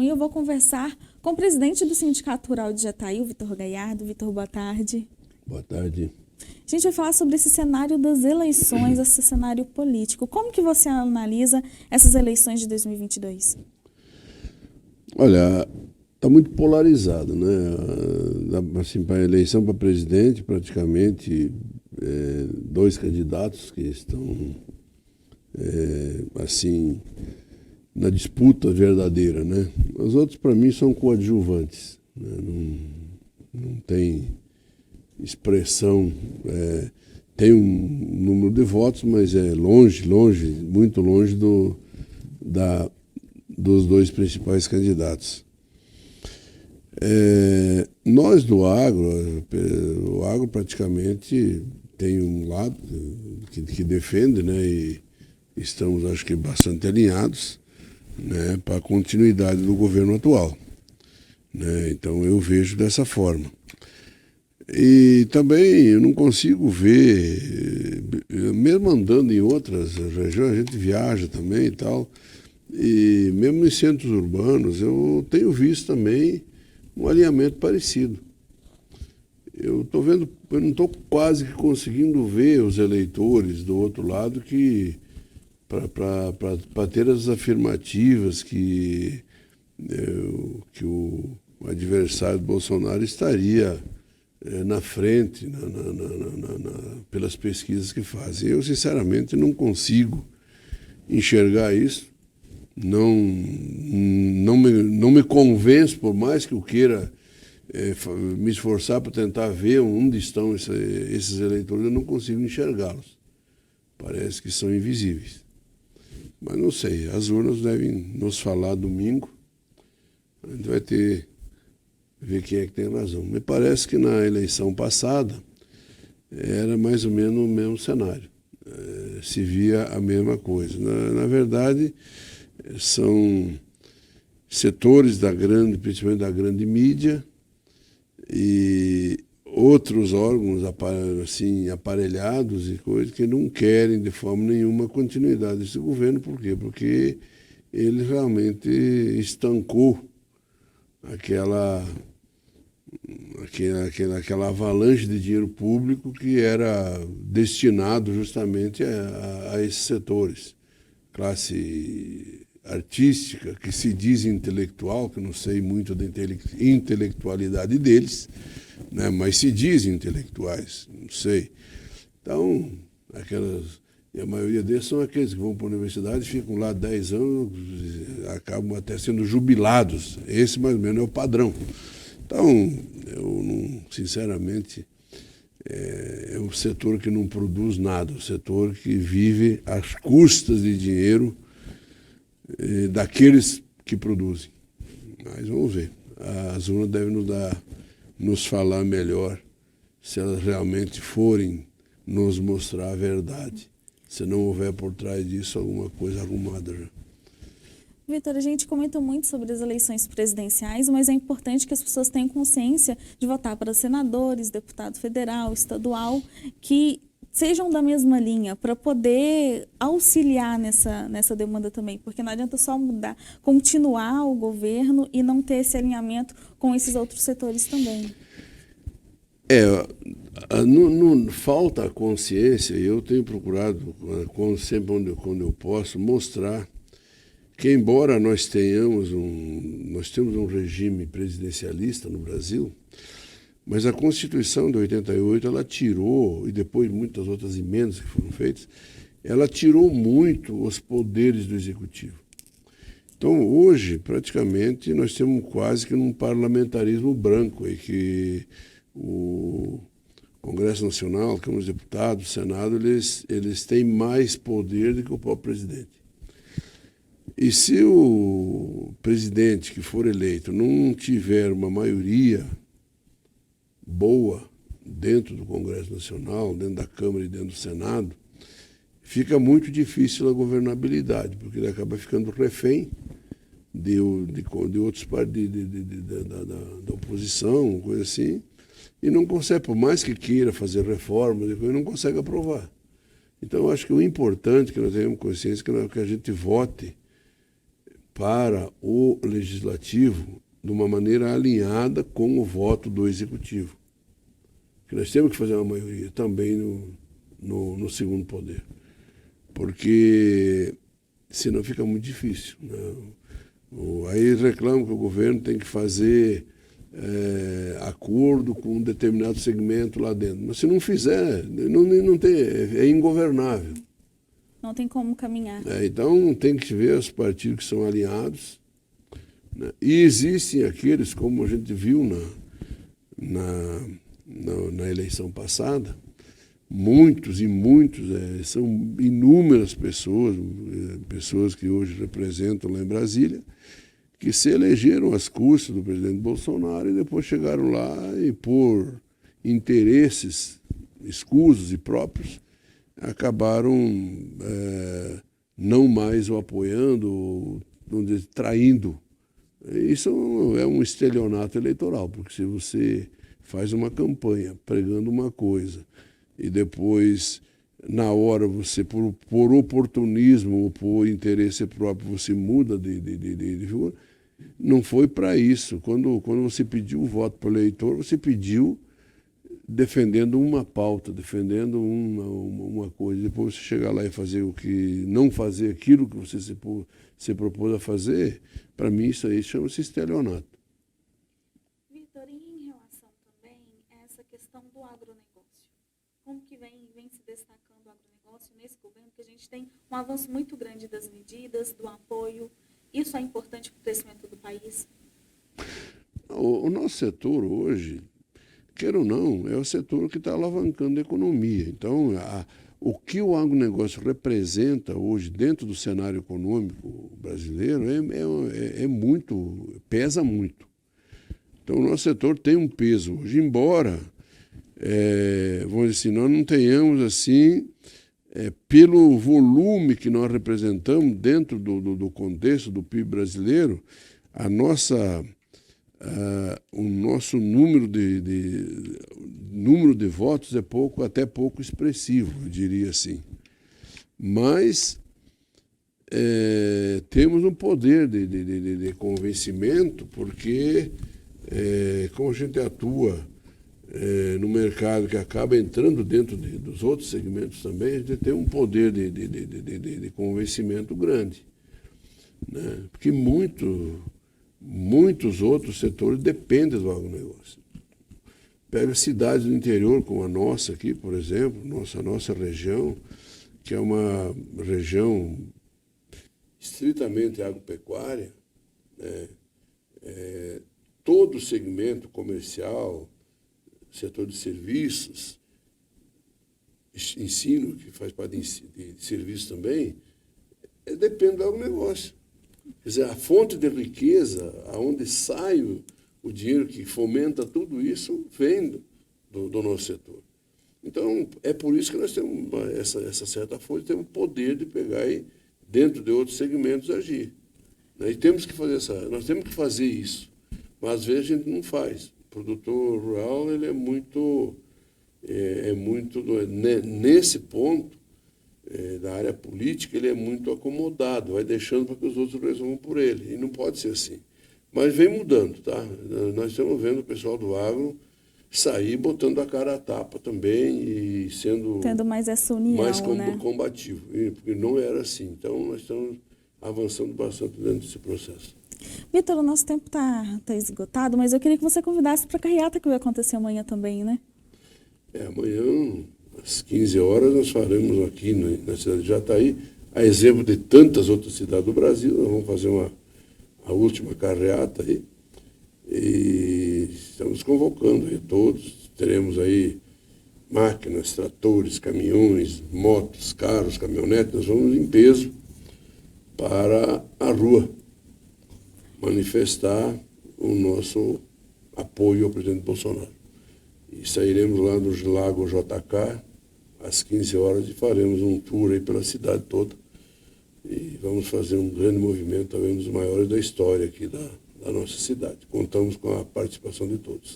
E eu vou conversar com o presidente do Sindicato Rural de Jataí, o Vitor Galhardo. Vitor, boa tarde. Boa tarde. A gente vai falar sobre esse cenário das eleições, esse cenário político. Como que você analisa essas eleições de 2022? Olha, está muito polarizado, né? Assim, para a eleição para presidente, praticamente dois candidatos que estão assim na disputa verdadeira, né? Os outros, para mim, são coadjuvantes, né? Não tem expressão, tem um número de votos, mas é longe, muito longe dos dois principais candidatos. Nós do agro, o agro praticamente tem um lado que defende, né, e estamos, acho que, bastante alinhados, né, para a continuidade do governo atual, né? Então eu vejo dessa forma. E também eu não consigo ver, mesmo andando em outras regiões, a gente viaja também e tal, e mesmo em centros urbanos eu tenho visto também um alinhamento parecido. Eu não estou quase que conseguindo ver os eleitores do outro lado que para ter as afirmativas que o adversário do Bolsonaro estaria na frente pelas pesquisas que fazem. Eu, sinceramente, não consigo enxergar isso. Não me convence, por mais que eu queira me esforçar para tentar ver onde estão esses eleitores, eu não consigo enxergá-los. Parece que são invisíveis. Mas não sei, as urnas devem nos falar domingo. A gente vai ver quem é que tem razão. Me parece que na eleição passada era mais ou menos o mesmo cenário. Se via a mesma coisa. Na verdade, são setores principalmente da grande mídia, e outros órgãos assim, aparelhados e coisas que não querem de forma nenhuma a continuidade desse governo. Por quê? Porque ele realmente estancou aquela avalanche de dinheiro público que era destinado justamente a esses setores. Classe artística, que se diz intelectual, que eu não sei muito da intelectualidade deles, né, mas se dizem intelectuais, não sei. Então, e a maioria deles são aqueles que vão para a universidade, ficam lá 10 anos, acabam até sendo jubilados. Esse, mais ou menos, é o padrão. Então, eu não, sinceramente, é um setor que não produz nada, um setor que vive às custas de dinheiro daqueles que produzem. Mas vamos ver. As urnas devem nos falar melhor se elas realmente forem nos mostrar a verdade. Se não houver por trás disso alguma coisa arrumada já. Vitor, a gente comenta muito sobre as eleições presidenciais, mas é importante que as pessoas tenham consciência de votar para senadores, deputado federal, estadual, que sejam da mesma linha, para poder auxiliar nessa demanda também, porque não adianta só continuar o governo e não ter esse alinhamento com esses outros setores também. Não falta a consciência, e eu tenho procurado, sempre quando eu posso, mostrar que, embora nós temos um regime presidencialista no Brasil, mas a Constituição de 88, ela tirou, e depois muitas outras emendas que foram feitas, ela tirou muito os poderes do Executivo. Então, hoje, praticamente, nós temos quase que um parlamentarismo branco, aí, que o Congresso Nacional, Câmara dos Deputados, o Senado, eles têm mais poder do que o próprio presidente. E se o presidente que for eleito não tiver uma maioria boa dentro do Congresso Nacional, dentro da Câmara e dentro do Senado, fica muito difícil a governabilidade, porque ele acaba ficando refém de outros partidos da oposição, coisa assim, e não consegue, por mais que queira fazer reformas, ele não consegue aprovar. Então, eu acho que o importante é que nós tenhamos consciência que a gente vote para o legislativo de uma maneira alinhada com o voto do executivo. Porque nós temos que fazer uma maioria também no segundo poder, porque senão fica muito difícil, né? Aí reclamam que o governo tem que fazer acordo com um determinado segmento lá dentro. Mas se não fizer, não tem, é ingovernável. Não tem como caminhar. Então tem que ver os partidos que são alinhados, né? E existem aqueles, como a gente viu na eleição passada, muitos, são inúmeras pessoas que hoje representam lá em Brasília, que se elegeram às custas do presidente Bolsonaro e depois chegaram lá e, por interesses escusos e próprios, acabaram não mais o apoiando, vamos dizer, traindo. Isso é um estelionato eleitoral, porque se você faz uma campanha pregando uma coisa e depois, na hora, você, por oportunismo ou por interesse próprio, você muda de figura, não foi para isso. Quando você pediu o voto para o eleitor, você pediu defendendo uma pauta, defendendo uma coisa. Depois você chegar lá e fazer não fazer aquilo que você se propôs a fazer, para mim isso aí chama-se estelionato. Vitor, e em relação também a essa questão do agronegócio? Como que vem se destacando o agronegócio nesse governo, que a gente tem um avanço muito grande das medidas, do apoio? Isso é importante para o crescimento do país? O nosso setor hoje, queira ou não, é o setor que está alavancando a economia. Então, o que o agronegócio representa hoje dentro do cenário econômico brasileiro pesa muito. Então, o nosso setor tem um peso hoje, embora, vamos dizer assim, nós não tenhamos assim, pelo volume que nós representamos dentro do contexto do PIB brasileiro, o nosso número de votos é até pouco expressivo, eu diria assim. Mas temos um poder de convencimento, porque como a gente atua no mercado que acaba entrando dentro dos outros segmentos também, a gente tem um poder de convencimento grande, né? Porque muitos outros setores dependem do agronegócio. Pega cidades do interior, como a nossa aqui, por exemplo, a nossa região, que é uma região estritamente agropecuária, né? Todo o segmento comercial, setor de serviços, ensino, que faz parte de serviços também, depende do agronegócio. Quer dizer, a fonte de riqueza, aonde sai o dinheiro que fomenta tudo isso, vem do nosso setor. Então, é por isso que nós temos essa certa fonte, temos poder de pegar e, dentro de outros segmentos, agir. E temos que nós temos que fazer isso, mas às vezes a gente não faz. O produtor rural, ele é muito nesse ponto, da área política, ele é muito acomodado, vai deixando para que os outros resolvam por ele. E não pode ser assim. Mas vem mudando, tá? Nós estamos vendo o pessoal do agro sair botando a cara a tapa também e tendo mais essa união, né? Combativo, porque não era assim. Então, nós estamos avançando bastante dentro desse processo. Vitor, o nosso tempo tá esgotado, mas eu queria que você convidasse para a carreata que vai acontecer amanhã também, né? Amanhã, às 15 horas, nós faremos aqui na cidade de Jataí, a exemplo de tantas outras cidades do Brasil, nós vamos fazer a última carreata aí, e estamos convocando aí todos, teremos aí máquinas, tratores, caminhões, motos, carros, caminhonetes, nós vamos em peso para a rua manifestar o nosso apoio ao presidente Bolsonaro. E sairemos lá do Lago JK às 15 horas e faremos um tour aí pela cidade toda. E vamos fazer um grande movimento, talvez um dos maiores da história aqui da nossa cidade. Contamos com a participação de todos.